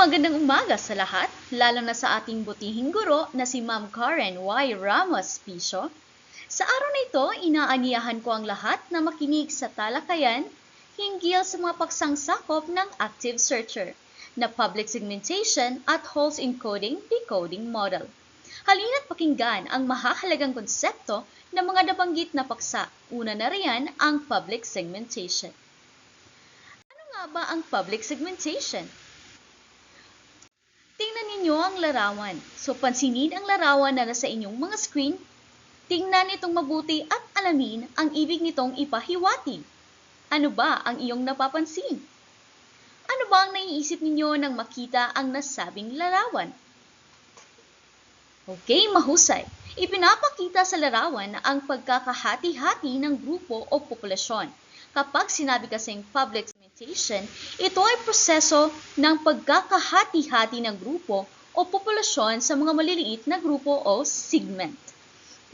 Magandang umaga sa lahat, lalo na sa ating butihing guro na si Ma'am Karen Y. Ramos Piso. Sa araw na ito, inaanyayahan ko ang lahat na makinig sa talakayan hinggil sa mga paksang sakop ng Active Searcher na Public Segmentation at Holes Encoding-Decoding Model. Halina't pakinggan ang mahahalagang konsepto ng mga nabanggit na paksa. Una na riyan ang Public Segmentation. Ano nga ba ang Public Segmentation? Tingnan ninyo ang larawan. So, pansinin ang larawan na nasa inyong mga screen. Tingnan itong mabuti at alamin ang ibig nitong ipahiwatig. Ano ba ang iyong napapansin? Ano ba ang naiisip ninyo nang makita ang nasabing larawan? Okay, mahusay. Ipinapakita sa larawan ang pagkakahati-hati ng grupo o populasyon. Kapag sinabi kasing public segmentation, ito ay proseso ng pagkakahati-hati ng grupo o populasyon sa mga maliliit na grupo o segment,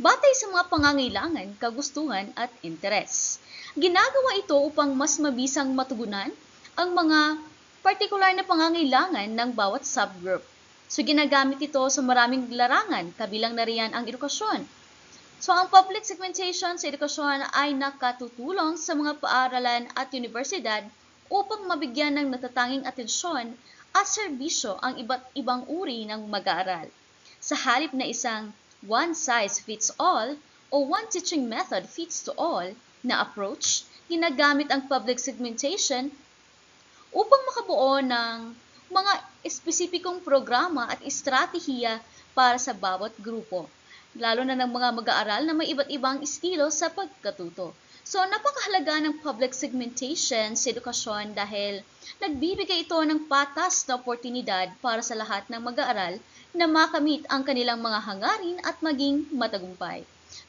batay sa mga pangangailangan, kagustuhan at interes. Ginagawa ito upang mas mabisang matugunan ang mga partikular na pangangailangan ng bawat subgroup. So ginagamit ito sa maraming larangan, kabilang na riyan ang edukasyon. So, ang public segmentation sa edukasyon ay nakatutulong sa mga paaralan at universidad upang mabigyan ng natatanging atensyon at serbisyo ang iba't ibang uri ng mag-aaral. Sa halip na isang one-size-fits-all o one teaching method fits to all na approach, ginagamit ang public segmentation upang makabuo ng mga espesipikong programa at estratehiya para sa bawat grupo, lalo na ng mga mag-aaral na may iba't ibang estilo sa pagkatuto. So, napakahalaga ng public segmentation sa edukasyon dahil nagbibigay ito ng patas na oportunidad para sa lahat ng mag-aaral na makamit ang kanilang mga hangarin at maging matagumpay.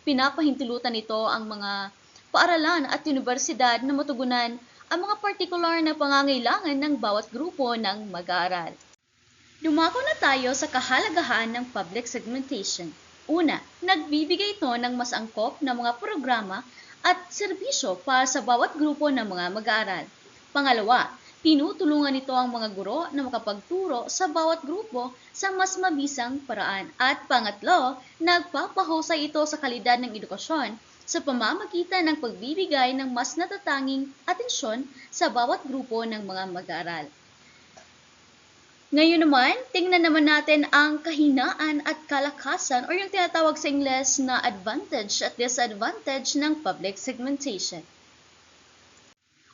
Pinapahintulutan nito ang mga paaralan at universidad na matugunan ang mga partikular na pangangailangan ng bawat grupo ng mag-aaral. Dumako na tayo sa kahalagahan ng public segmentation. Una, nagbibigay ito ng mas angkop na mga programa at serbisyo para sa bawat grupo ng mga mag-aaral. Pangalawa, tinutulungan nito ang mga guro na makapagturo sa bawat grupo sa mas mabisang paraan. At pangatlo, nagpapahusay ito sa kalidad ng edukasyon sa pamamagitan ng pagbibigay ng mas natatanging atensyon sa bawat grupo ng mga mag-aaral. Ngayon naman, tingnan naman natin ang kahinaan at kalakasan o yung tinatawag sa Ingles na advantage at disadvantage ng public segmentation.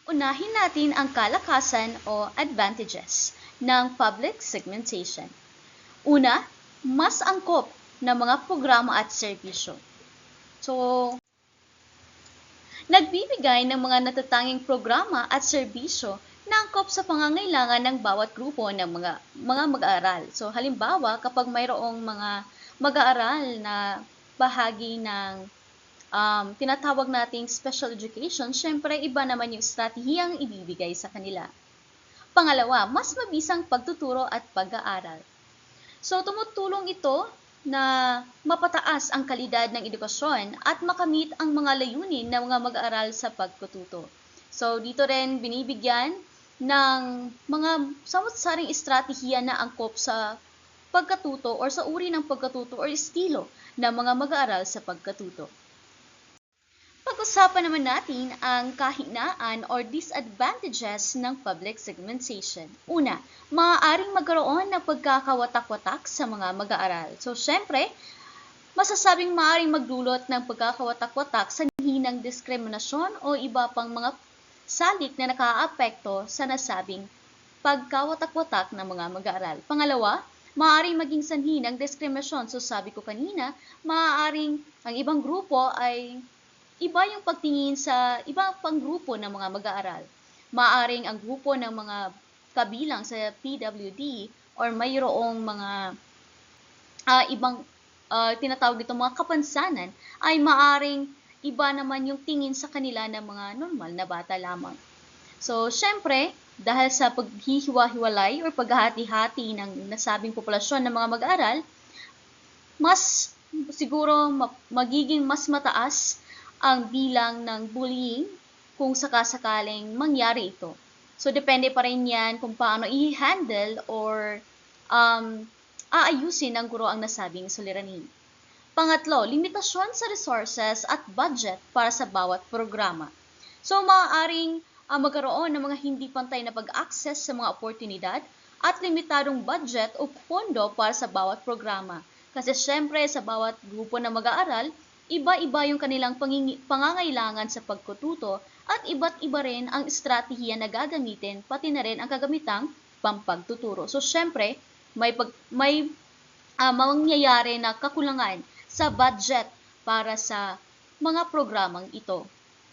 Unahin natin ang kalakasan o advantages ng public segmentation. Una, mas angkop na mga programa at serbisyo. So, nagbibigay ng mga natatanging programa at serbisyo na angkop sa pangangailangan ng bawat grupo ng mga mag-aaral. So, halimbawa, kapag mayroong mga mag-aaral na bahagi ng tinatawag nating special education, syempre iba naman yung estratehiyang ibibigay sa kanila. Pangalawa, mas mabisang pagtuturo at pag-aaral. So, tumutulong ito na mapataas ang kalidad ng edukasyon at makamit ang mga layunin ng mga mag-aaral sa pagtututo. So, dito rin binibigyan ng mga samot-saring estratehiya na angkop sa pagkatuto or sa uri ng pagkatuto or estilo ng mga mag-aaral sa pagkatuto. Pag-usapan naman natin ang kahinaan or disadvantages ng public segmentation. Una, maaaring magkaroon ng pagkakawatak-watak sa mga mag-aaral. So, syempre, masasabing maaaring magdulot ng pagkakawatak-watak sa hinang diskriminasyon o iba pang mga salik na nakaaapekto sa nasabing pagkawatak-watak ng mga mag-aaral. Pangalawa, maaaring maging sanhi ng diskriminasyon. So, sabi ko kanina, maaaring ang ibang grupo ay iba yung pagtingin sa ibang pang grupo ng mga mag-aaral. Maaaring ang grupo ng mga kabilang sa PWD or mayroong mga ibang tinatawag dito mga kapansanan ay maaaring iba naman yung tingin sa kanila ng mga normal na bata lamang. So, syempre, dahil sa paghihiwa-hiwalay o paghahati-hati ng nasabing populasyon ng mga mag-aaral, mas siguro magiging mas mataas ang bilang ng bullying kung sakasakaling mangyari ito. So, depende pa rin yan kung paano i-handle or aayusin ng guro ang nasabing suliranin. Pangatlo, limitasyon sa resources at budget para sa bawat programa. So, maaaring magkaroon ng mga hindi pantay na pag-access sa mga oportunidad at limitadong budget o pondo para sa bawat programa. Kasi syempre, sa bawat grupo na mag-aaral, iba-iba yung kanilang pangangailangan sa pagkututo at iba't iba rin ang estratehiya na gagamitin, pati na rin ang kagamitang pampagtuturo. So, syempre, may mangyayari na kakulangan sa budget para sa mga programang ito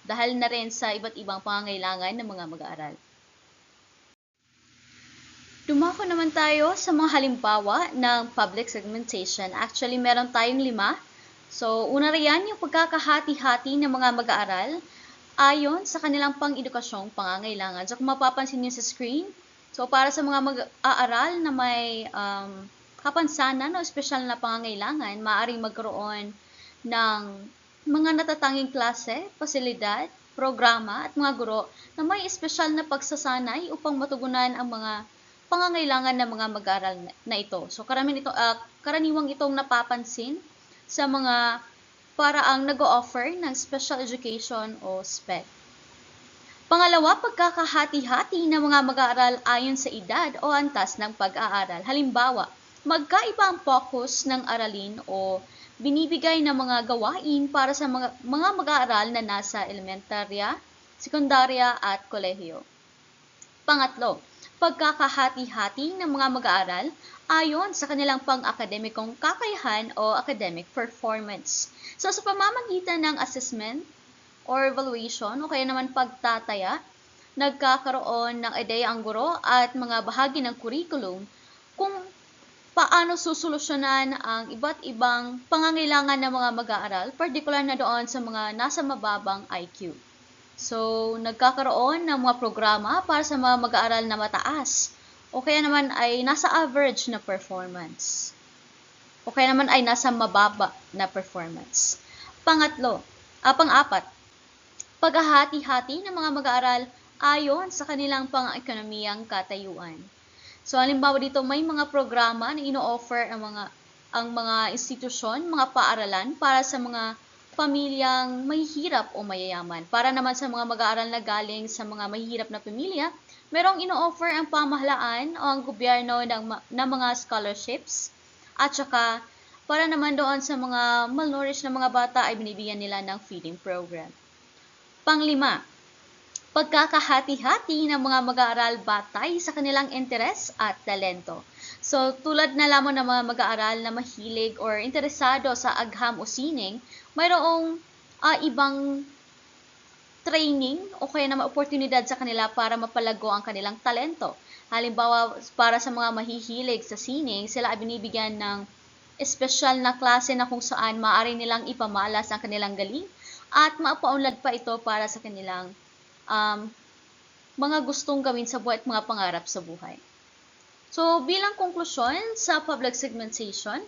dahil na rin sa iba't ibang pangangailangan ng mga mag-aaral. Dumako naman tayo sa mga halimbawa ng public segmentation. Actually, meron tayong 5. So, una riyan yung pagkakahati-hati ng mga mag-aaral ayon sa kanilang pang-edukasyong pangangailangan. So, kung mapapansin niyo sa screen, so para sa mga mag-aaral na may kapansanan o espesyal na pangangailangan, maaaring magkaroon ng mga natatanging klase, pasilidad, programa at mga guro na may espesyal na pagsasanay upang matugunan ang mga pangangailangan ng mga mag-aaral na ito. So karaniwang itong napapansin sa mga paraang nag-o-offer ng special education o SPED. Pangalawa, pagkakahati-hati ng mga mag-aaral ayon sa edad o antas ng pag-aaral. Halimbawa, magkaiba ang focus ng aralin o binibigay ng mga gawain para sa mga mag-aaral na nasa elementarya, sekundarya at kolehiyo. Pangatlo, pagkakahati-hati ng mga mag-aaral ayon sa kanilang pang-akademikong kakayahan o academic performance. So sa pamamagitan ng assessment or evaluation o kaya naman pagtataya, nagkakaroon ng ideya ang guro at mga bahagi ng curriculum kung paano susolusyonan ang iba't ibang pangangailangan ng mga mag-aaral, particular na doon sa mga nasa mababang IQ. So, nagkakaroon ng mga programa para sa mga mag-aaral na mataas o kaya naman ay nasa average na performance o kaya naman ay nasa mababa na performance. Pang-apat, paghahati-hati ng mga mag-aaral ayon sa kanilang pang-ekonomiyang katayuan. So, halimbawa dito, may mga programa na ino-offer ang mga institusyon, mga paaralan para sa mga pamilyang mahihirap o mayayaman. Para naman sa mga mag-aaral na galing sa mga mahihirap na pamilya, merong ino-offer ang pamahalaan o ang gobyerno ng mga scholarships at saka para naman doon sa mga malnourished na mga bata ay binibigyan nila ng feeding program. Pang-5, pagkakahati-hati ng mga mag-aaral batay sa kanilang interes at talento. So, tulad na lamang ng mga mag-aaral na mahilig or interesado sa agham o sining, mayroong ibang training o kaya naman oportunidad sa kanila para mapalago ang kanilang talento. Halimbawa, para sa mga mahihilig sa sining, sila ay binibigyan ng espesyal na klase na kung saan maaari nilang ipamalas ang kanilang galing at mapaunlad pa ito para sa kanilang mga gustong gawin sa buhay at mga pangarap sa buhay. So, bilang konklusyon sa public segmentation,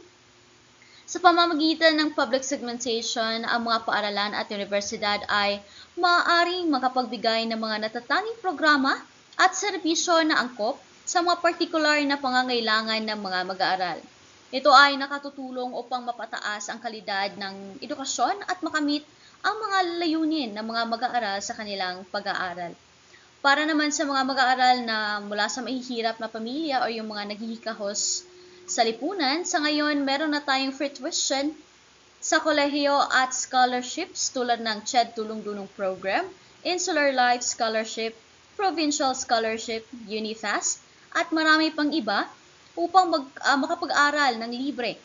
sa pamamagitan ng public segmentation, ang mga paaralan at universidad ay maaaring makapagbigay ng mga natatanging programa at serbisyo na angkop sa mga partikular na pangangailangan ng mga mag-aaral. Ito ay nakatutulong upang mapataas ang kalidad ng edukasyon at makamit ang mga layunin ng mga mag-aaral sa kanilang pag-aaral. Para naman sa mga mag-aaral na mula sa mahihirap na pamilya o yung mga naghihikahos sa lipunan, sa ngayon meron na tayong free tuition sa kolehiyo at scholarships tulad ng CHED Tulong-Dunong Program, Insular Life Scholarship, Provincial Scholarship, UniFast, at marami pang iba upang makapag-aral ng libre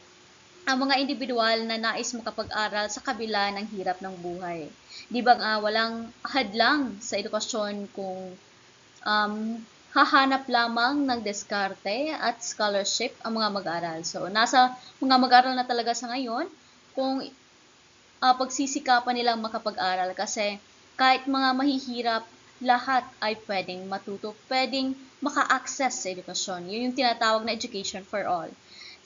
ang mga individual na nais makapag-aral sa kabila ng hirap ng buhay. Di ba walang hadlang sa edukasyon kung hahanap lamang ng diskarte at scholarship ang mga mag-aaral. So, nasa mga mag-aaral na talaga sa ngayon kung pagsisikapan nilang makapag-aral kasi kahit mga mahihirap, lahat ay pwedeng matuto, pwedeng maka-access sa edukasyon. Yun yung tinatawag na education for all.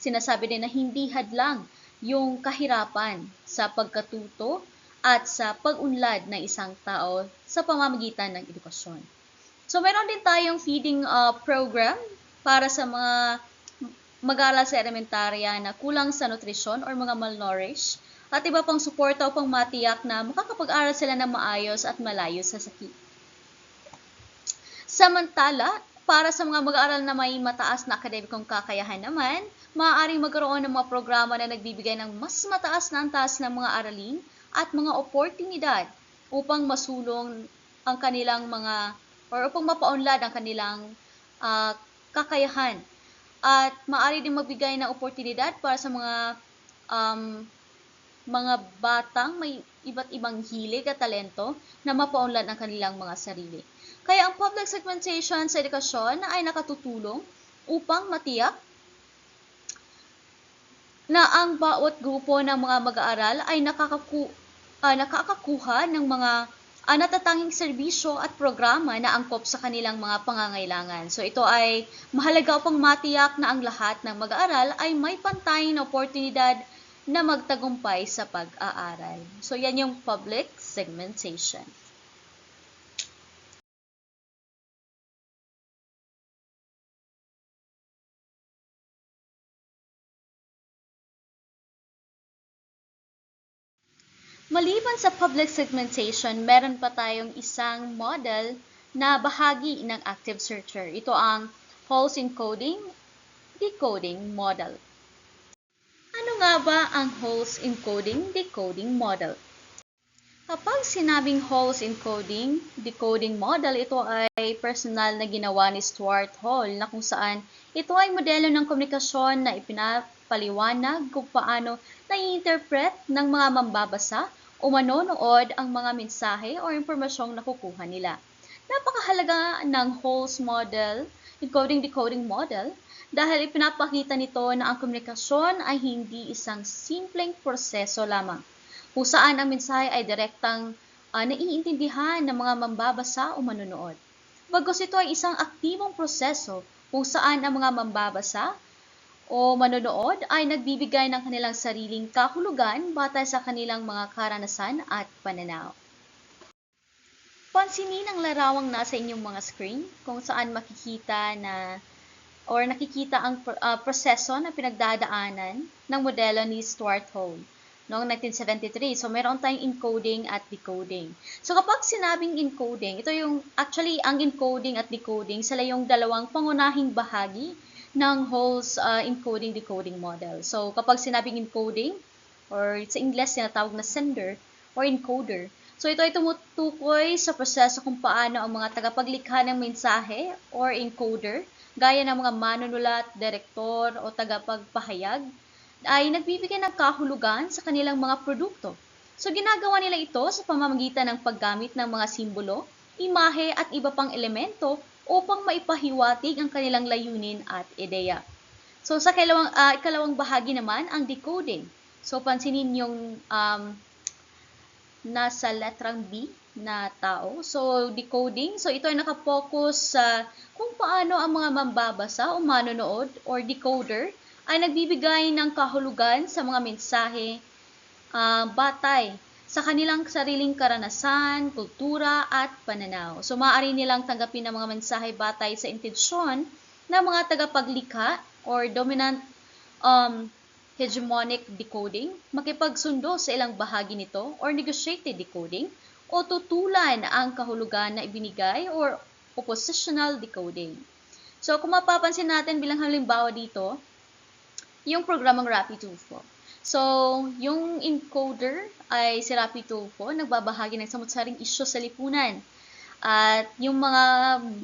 Sinasabi din na hindi hadlang yung kahirapan sa pagkatuto at sa pag-unlad ng isang tao sa pamamagitan ng edukasyon. So, meron din tayong feeding program para sa mga mag-aaral sa elementarya na kulang sa nutrisyon or mga malnourished at iba pang suporta upang matiyak na makakapag-aral sila ng maayos at malayo sa sakit. Samantala, para sa mga mag-aaral na may mataas na akademikong kakayahan naman, maaaring magkaroon ng mga programa na nagbibigay ng mas mataas na antas ng mga aralin at mga oportunidad upang masulong ang kanilang mga or upang mapaunlad ang kanilang kakayahan. At maaari din magbigay ng oportunidad para sa mga batang may iba't ibang hilig at talento na mapaunlad ang kanilang mga sarili. Kaya ang public segmentation sa edukasyon ay nakatutulong upang matiyak na ang bawat grupo ng mga mag-aaral ay nakakakuha ng mga natatanging serbisyo at programa na angkop sa kanilang mga pangangailangan. So ito ay mahalaga upang matiyak na ang lahat ng mag-aaral ay may pantay na oportunidad na magtagumpay sa pag-aaral. So yan yung public segmentation. Maliban sa public segmentation, meron pa tayong isang model na bahagi ng active searcher. Ito ang Halls encoding, decoding model. Ano nga ba ang Halls encoding, decoding model? Kapag sinabing Halls encoding, decoding model, ito ay personal na ginawa ni Stuart Hall na kung saan ito ay modelo ng komunikasyon na ipinapaliwanag kung paano nai-interpret ng mga mambabasa o manonood ang mga mensahe o impormasyong nakukuha nila. Napakahalaga ng Halls model, encoding-decoding model, dahil ipinapakita nito na ang komunikasyon ay hindi isang simpleng proseso lamang, kung saan ang mensahe ay direktang naiintindihan ng mga mambabasa o manonood. Bagkus ito ay isang aktibong proseso kung saan ang mga mambabasa o manonood ay nagbibigay ng kanilang sariling kahulugan batay sa kanilang mga karanasan at pananaw. Pansinin ang larawang nasa inyong mga screen kung saan makikita nakikita ang proseso na pinagdadaanan ng modelo ni Stuart Hall noong 1973. So, meron tayong encoding at decoding. So, kapag sinabing encoding, ito yung, actually, ang encoding at decoding, sila yung dalawang pangunahing bahagi ng Hall's encoding-decoding model. So, kapag sinabing encoding, or sa Ingles tinatawag na sender, or encoder, so ito ay tumutukoy sa proseso kung paano ang mga tagapaglikha ng mensahe, or encoder, gaya ng mga manunulat, direktor, o tagapagpahayag, ay nagbibigay ng kahulugan sa kanilang mga produkto. So, ginagawa nila ito sa pamamagitan ng paggamit ng mga simbolo, imahe, at iba pang elemento upang maipahiwatig ang kanilang layunin at ideya. So, sa ikalawang bahagi naman, ang decoding. So, pansinin yung nasa letrang B na tao. So, decoding. So, ito ay nakapokus sa kung paano ang mga mambabasa o manonood or decoder ay nagbibigay ng kahulugan sa mga mensahe batay sa kanilang sariling karanasan, kultura, at pananaw. So, maaari nilang tanggapin ang mga mensahe batay sa intensyon ng mga tagapaglikha or dominant hegemonic decoding, makipagsundo sa ilang bahagi nito or negotiated decoding, o tutulan ang kahulugan na ibinigay or oppositional decoding. So, kung mapapansin natin bilang halimbawa dito, yung programang Rapid-Tulfo. So, yung encoder ay si Rapid-Tulfo, nagbabahagi ng samut-saring isyu sa lipunan. At yung mga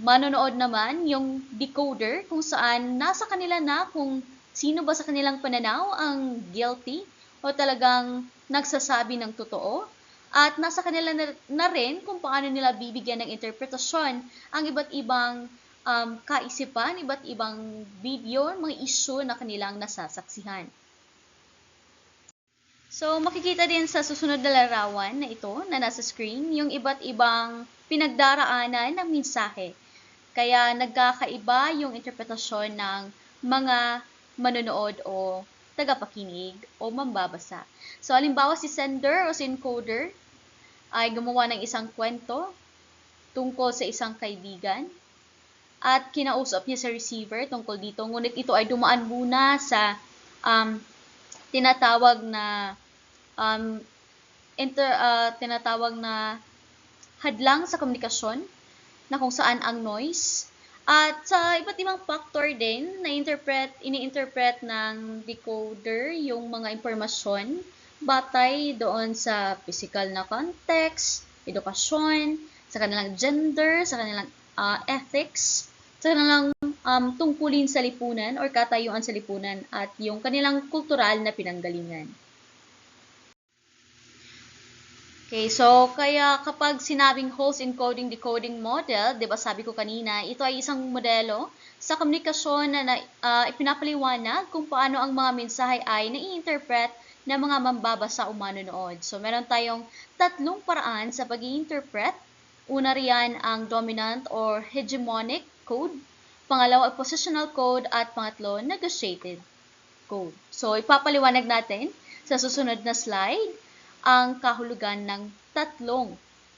manonood naman, yung decoder, kung saan nasa kanila na kung sino ba sa kanilang pananaw ang guilty o talagang nagsasabi ng totoo. At nasa kanila na rin kung paano nila bibigyan ng interpretasyon ang iba't ibang kaisipan, iba't ibang video, mga isyu na kanilang nasasaksihan. So, makikita din sa susunod na larawan na ito na nasa screen, yung iba't ibang pinagdaraanan ng mensahe. Kaya nagkakaiba yung interpretasyon ng mga manonood o tagapakinig o mambabasa. So, halimbawa si sender o si encoder ay gumawa ng isang kwento tungkol sa isang kaibigan at kinausap niya sa receiver tungkol dito. Ngunit ito ay dumaan muna sa tinatawag na um, tinatawag na hadlang sa komunikasyon na kung saan ang noise at sa iba't ibang factor din na ini-interpret ng decoder yung mga impormasyon batay doon sa physical na context, edukasyon, sa kanilang gender, sa kanilang ethics, sa kanilang tungkulin sa lipunan or katayuan sa lipunan at yung kanilang kultural na pinanggalingan. Okay, so kaya kapag sinabing Halls encoding decoding model, 'di ba sabi ko kanina, ito ay isang modelo sa komunikasyon na ipinapaliwanag kung paano ang mga mensahe ay nai-interpret ng mga mambabasa o manonood. So meron tayong tatlong paraan sa pag-i-interpret. Una riyan ang dominant or hegemonic code, pangalawa ay positional code at pangatlo negotiated code. So ipapaliwanag natin sa susunod na slide ang kahulugan ng tatlong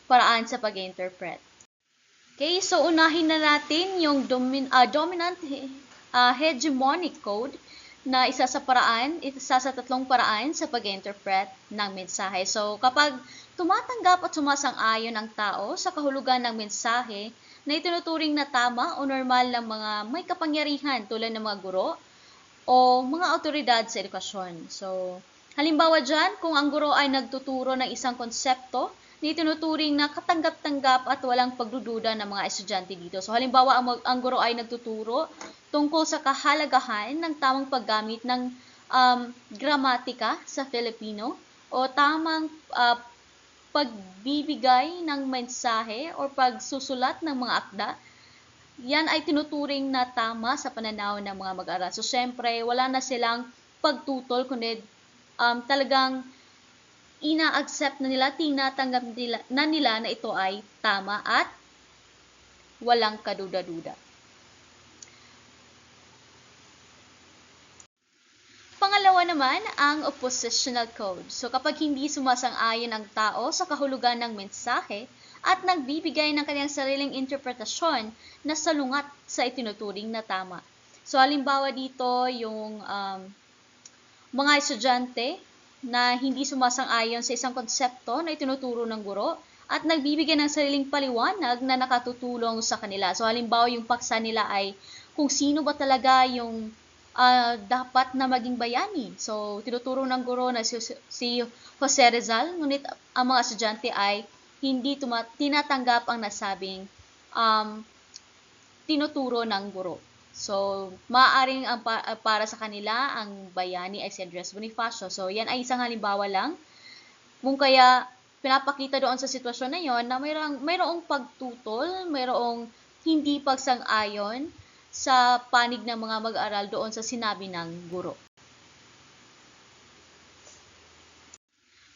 paraan sa pag-interpret. Okay, so unahin na natin yung dominant hegemonic code na isa sa tatlong paraan sa pag-interpret ng mensahe. So kapag tumatanggap at sumasang-ayon ang tao sa kahulugan ng mensahe na itinuturing na tama o normal ng mga may kapangyarihan tulad ng mga guro o mga awtoridad sa edukasyon. So halimbawa dyan, kung ang guro ay nagtuturo ng isang konsepto na itinuturing na katanggap-tanggap at walang pagdududa ng mga estudyante dito. So halimbawa, ang guro ay nagtuturo tungkol sa kahalagahan ng tamang paggamit ng gramatika sa Filipino o tamang pagbibigay ng mensahe o pagsusulat ng mga akda. Yan ay tinuturing na tama sa pananaw ng mga mag-aaral. So syempre, wala na silang pagtutol kundi talagang ina-accept na nila, tinatanggap nila na ito ay tama at walang kaduda-duda. Pangalawa naman, ang oppositional code. So kapag hindi sumasang-ayon ang tao sa kahulugan ng mensahe at nagbibigay ng kanyang sariling interpretasyon na salungat sa itinuturing na tama. So halimbawa dito yung mga estudyante na hindi sumasang-ayon sa isang konsepto na itinuturo ng guro at nagbibigay ng sariling paliwanag na nakatutulong sa kanila. So halimbawa yung paksa nila ay kung sino ba talaga yung dapat na maging bayani. So tinuturo ng guro na si Jose Rizal, ngunit ang mga estudyante ay hindi tinatanggap ang nasabing tinuturo ng guro. So, maaaring para sa kanila ang bayani ay si Andres Bonifacio. So, yan ay isang halimbawa lang. Kung kaya pinapakita doon sa sitwasyon na yon na mayroong pagtutol, mayroong hindi pagsang-ayon sa panig ng mga mag-aaral doon sa sinabi ng guro.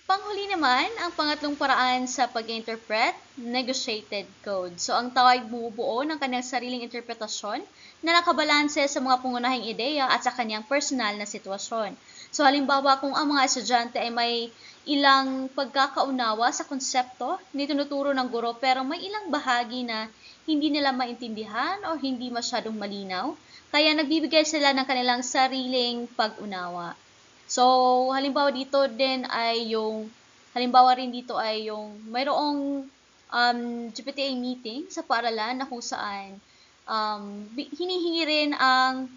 Panghuli naman, ang pangatlong paraan sa pag-interpret, negotiated code. So, ang tao ay bumubuo ng kanyang sariling interpretasyon na nakabalanse sa mga pangunahing ideya at sa kanyang personal na sitwasyon. So, halimbawa, kung ang mga estudyante ay may ilang pagkakaunawa sa konsepto na tinuturo ng guro pero may ilang bahagi na hindi nila maintindihan o hindi masyadong malinaw, kaya nagbibigay sila ng kanilang sariling pag-unawa. So, halimbawa rin dito ay yung mayroong GPTA meeting sa paaralan na kung saan hinihingi rin ang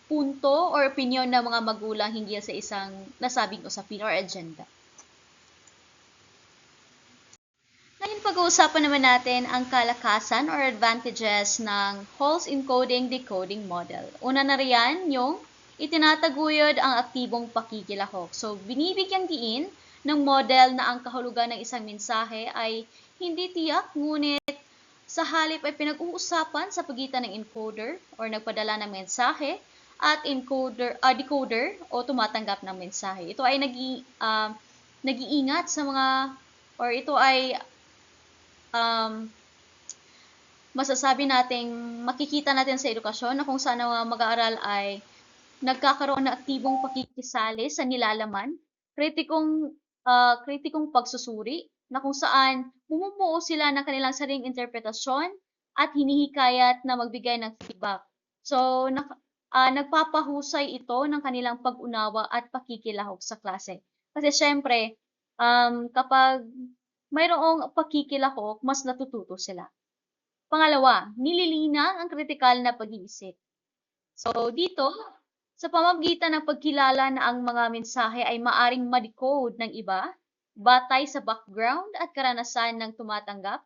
punto or opinion ng mga magulang hinggil sa isang nasabing usapin or agenda. Ngayon pag-uusapan naman natin ang kalakasan or advantages ng Halls encoding decoding model. Una na riyan yung itinataguyod ang aktibong pakikilahok. So, binibigyang diin ng model na ang kahulugan ng isang mensahe ay hindi tiyak, ngunit sa halip ay pinag-uusapan sa pagitan ng encoder or nagpadala ng mensahe at decoder o tumatanggap ng mensahe. Ito ay nag-iingat sa mga or ito ay masasabi nating makikita natin sa edukasyon na kung saan ang mga mag-aaral ay nagkakaroon ng aktibong pakikisali sa nilalaman, kritikong pagsusuri, na kung saan bumubuo sila ng kanilang sariling interpretasyon at hinihikayat na magbigay ng feedback. So, nagpapahusay ito ng kanilang pag-unawa at pakikilahok sa klase. Kasi syempre, kapag mayroong pakikilahok, mas natututo sila. Pangalawa, nililinang ang kritikal na pag-iisip. So, dito, sa pamamagitan ng pagkilala na ang mga mensahe ay maaring ma-decode ng iba, batay sa background at karanasan ng tumatanggap,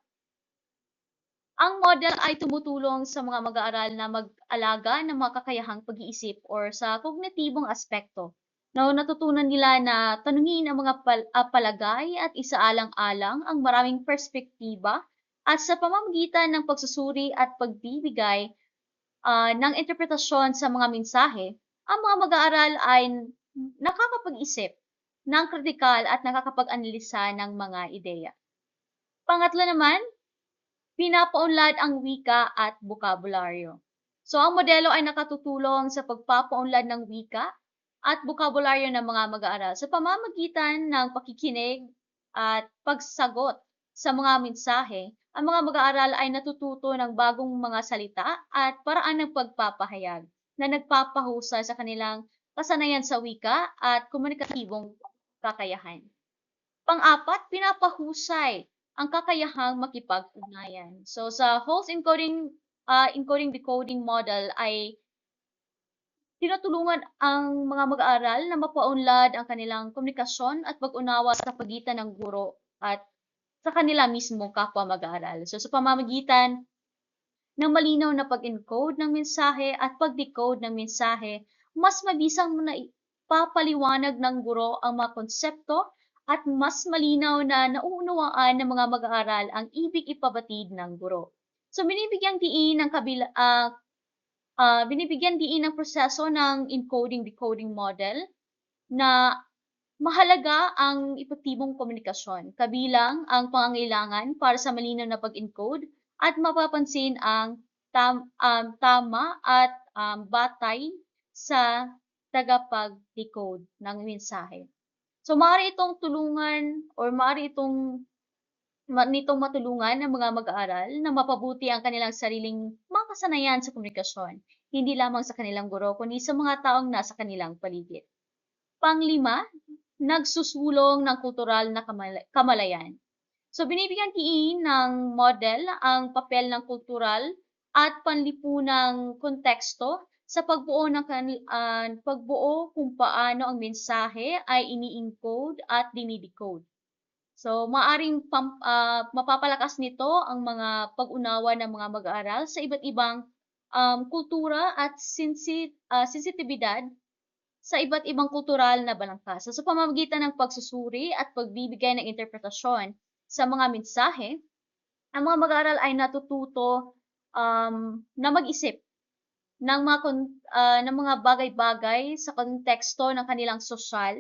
ang model ay tumutulong sa mga mag-aaral na mag-alaga ng mga kakayahang pag-iisip or sa kognitibong aspekto na natutunan nila na tanungin ang mga palagay at isaalang-alang ang maraming perspektiba at sa pamamagitan ng pagsusuri at pagbibigay ng interpretasyon sa mga mensahe, ang mga mag-aaral ay nakakapag-isip ng kritikal at nakakapag-analisa ng mga ideya. Pangatlo naman, pinapaunlad ang wika at bokabularyo. So, ang modelo ay nakatutulong sa pagpapaunlad ng wika at bokabularyo ng mga mag-aaral sa pamamagitan ng pakikinig at pagsagot sa mga mensahe. Ang mga mag-aaral ay natututo ng bagong mga salita at paraan ng pagpapahayag na nagpapahusay sa kanilang kasanayan sa wika at komunikatibong kakayahan. Pang-apat, pinapahusay ang kakayahang makipag-ugnayan. So sa host encoding-decoding model ay tinutulungan ang mga mag-aaral na mapaunlad ang kanilang komunikasyon at pag-unawa sa pagitan ng guro at sa kanila mismong kapwa mag-aaral. So sa pamamagitan ng malinaw na pag-encode ng mensahe at pag-decode ng mensahe, mas mabisang na ipapaliwanag ng guro ang mga konsepto at mas malinaw na nauunawaan ng mga mag-aaral ang ibig ipabatid ng guro. So binibigyan diin ng proseso ng encoding-decoding model na mahalaga ang epektibong komunikasyon, kabilang ang pangangailangan para sa malinaw na pag-encode at mapapansin ang tama at batay sa tagapag-decode ng mensahe. So, maaari itong tulungan or maaari nitong matulungan ng mga mag-aaral na mapabuti ang kanilang sariling mga kasanayan sa komunikasyon, hindi lamang sa kanilang guro, kundi sa mga taong nasa kanilang paligid. Panglima, nagsusulong ng kultural na kamalayan. So, binibigyan diin ng model ang papel ng kultural at panlipunang konteksto sa pagbuo kung paano ang mensahe ay ini-encode at dinidecode. So, maaring mapapalakas nito ang mga pag-unawa ng mga mag-aaral sa iba't ibang kultura at sensitibidad sa iba't ibang kultural na balangkas. So, sa pamamagitan ng pagsusuri at pagbibigay ng interpretasyon sa mga mensahe, ang mga mag-aaral ay natututo na mag-isip ng mga bagay-bagay sa konteksto ng kanilang sosyal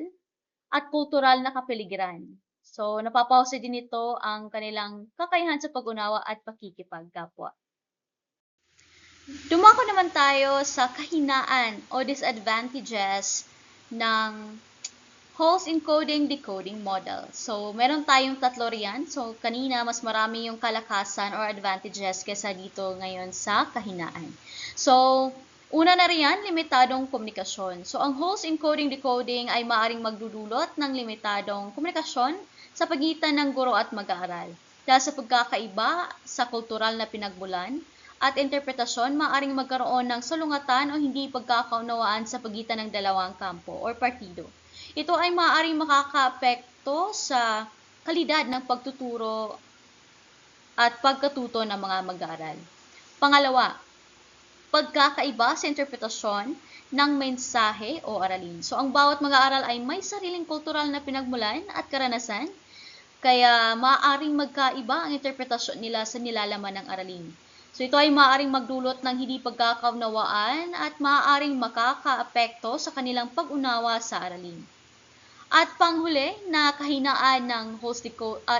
at kultural na kapaligiran. So, napapahusay din ito ang kanilang kakayahan sa pag-unawa at pakikipagkapwa. Dumako naman tayo sa kahinaan o disadvantages ng host encoding-decoding model. So, meron tayong tatlo riyan. So, kanina mas marami yung kalakasan or advantages kesa dito ngayon sa kahinaan. So, una na riyan, limitadong komunikasyon. So, ang host encoding-decoding ay maaaring magdudulot ng limitadong komunikasyon sa pagitan ng guro at mag-aaral. Dahil sa pagkakaiba sa kultural na pinagmulan at interpretasyon, maaaring magkaroon ng salungatan o hindi pagkakaunawaan sa pagitan ng dalawang kampo or partido. Ito ay maaaring makakaapekto sa kalidad ng pagtuturo at pagkatuto ng mga mag-aaral. Pangalawa, pagkakaiba sa interpretasyon ng mensahe o aralin. So, ang bawat mag-aaral ay may sariling kultural na pinagmulan at karanasan, kaya maaaring magkaiba ang interpretasyon nila sa nilalaman ng aralin. So, ito ay maaaring magdulot ng hindi pagkakaunawaan at maaaring makakaapekto sa kanilang pag-unawa sa aralin. At panghuli na kahinaan ng host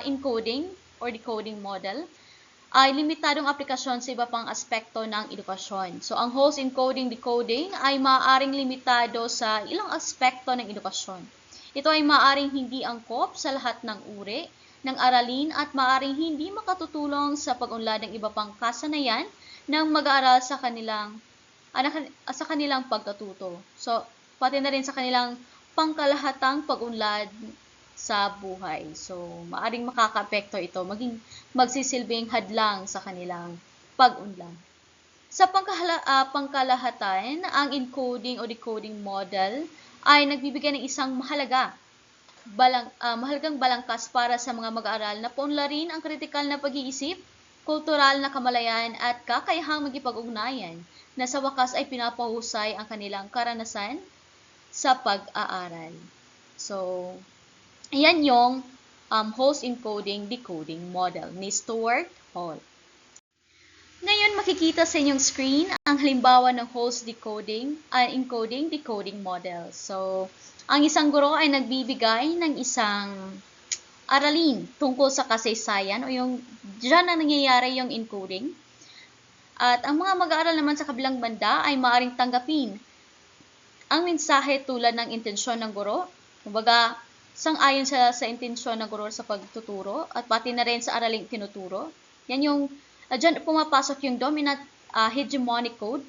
encoding or decoding model ay limitadong aplikasyon sa iba pang aspekto ng edukasyon. So, ang host encoding-decoding ay maaaring limitado sa ilang aspekto ng edukasyon. Ito ay maaaring hindi angkop sa lahat ng uri ng aralin at maaring hindi makatutulong sa pag-unlad ng iba pang kasanayan ng mag-aaral sa kanilang pagkatuto. So, pati na rin sa kanilang pangkalahatang pag-unlad sa buhay. So, maaring makakaapekto ito, maging magsisilbing hadlang sa kanilang pag-unlad. Sa pangkalahatan, ang encoding o decoding model ay nagbibigay ng isang mahalagang balangkas para sa mga mag-aaral na paunlarin ang kritikal na pag-iisip, kultural na kamalayan at kakayahang magipag-ugnayan na sa wakas ay pinapahusay ang kanilang karanasan sa pag-aaral. So, yan yung host encoding decoding model ni Stuart Hall. Ngayon, makikita sa inyong screen ang halimbawa ng host encoding decoding model. So, ang isang guro ay nagbibigay ng isang aralin tungkol sa kasaysayan o yung diyan na nangyayari yung encoding. At ang mga mag-aaral naman sa kabilang banda ay maaaring tanggapin ang mensahe tulad ng intensyon ng guro. Kumbaga, sang-ayon sila sa intensyon ng guro sa pagtuturo at pati na rin sa araling tinuturo. Yan yung, dyan pumapasok yung dominant hegemonic code.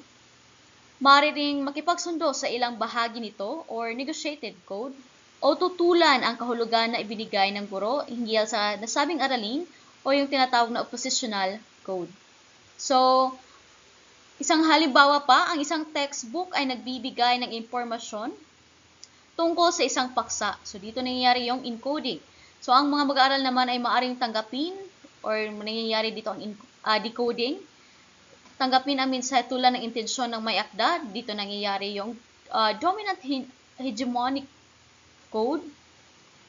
Maaari ring makipagsundo sa ilang bahagi nito or negotiated code o tutulan ang kahulugan na ibinigay ng guro hinggil sa nasabing aralin o yung tinatawag na oppositional code. So, isang halimbawa pa, ang isang textbook ay nagbibigay ng impormasyon tungkol sa isang paksa. So, dito nangyayari yung encoding. So, ang mga mag-aaral naman ay maaring tanggapin or nangyayari dito ang decoding. Tanggapin ang mensahe tulad ng intensyon ng may akda. Dito nangyayari yung dominant hegemonic code.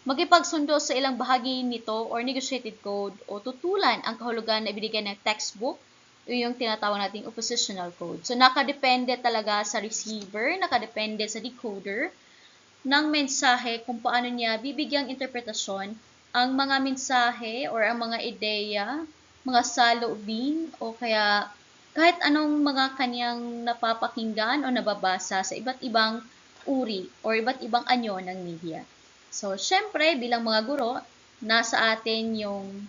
Magipagsundo sa ilang bahagi nito or negotiated code o tutulan ang kahulugan na ibinigay ng textbook o yung tinatawag nating oppositional code. So, nakadepende talaga sa receiver, nakadepende sa decoder ng mensahe kung paano niya bibigyang interpretasyon ang mga mensahe or ang mga ideya, mga saloobin o kaya kahit anong mga kanyang napapakinggan o nababasa sa iba't ibang uri o iba't ibang anyo ng media. So, syempre, bilang mga guro, nasa atin yung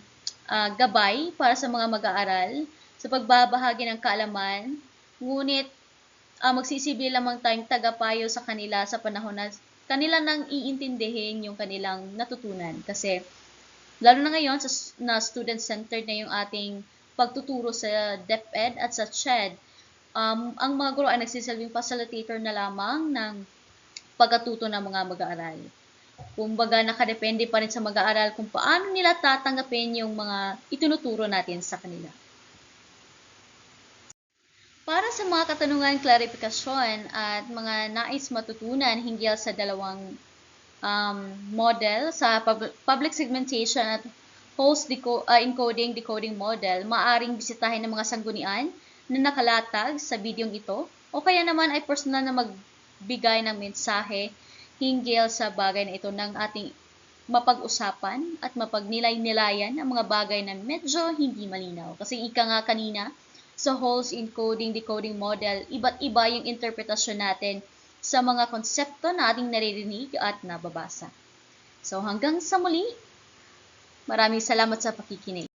gabay para sa mga mag-aaral sa pagbabahagi ng kaalaman, ngunit magsisilbi lamang tayong tagapayo sa kanila sa panahon na kanila nang iintindihin yung kanilang natutunan. Kasi, lalo na ngayon, na student-centered na yung ating pagtuturo sa DepEd at sa CHED, ang mga guro ay nagsisilbing facilitator na lamang ng pagkatuto ng mga mag-aaral. Kumbaga, nakadepende pa rin sa mag-aaral kung paano nila tatanggapin yung mga itinuturo natin sa kanila. Para sa mga katanungan, klarifikasyon at mga nais matutunan hinggil sa dalawang model, sa public segmentation at host encoding decoding model, maaaring bisitahin ng mga sanggunian na nakalatag sa bidyong ito o kaya naman ay personal na magbigay ng mensahe hinggil sa bagay na ito ng ating mapag-usapan at mapagnilay-nilayan ang mga bagay na medyo hindi malinaw. Kasi ika nga kanina, sa host encoding decoding model, iba't iba yung interpretasyon natin sa mga konsepto na ating naririnig at nababasa. So hanggang sa muli, maraming salamat sa pakikinig.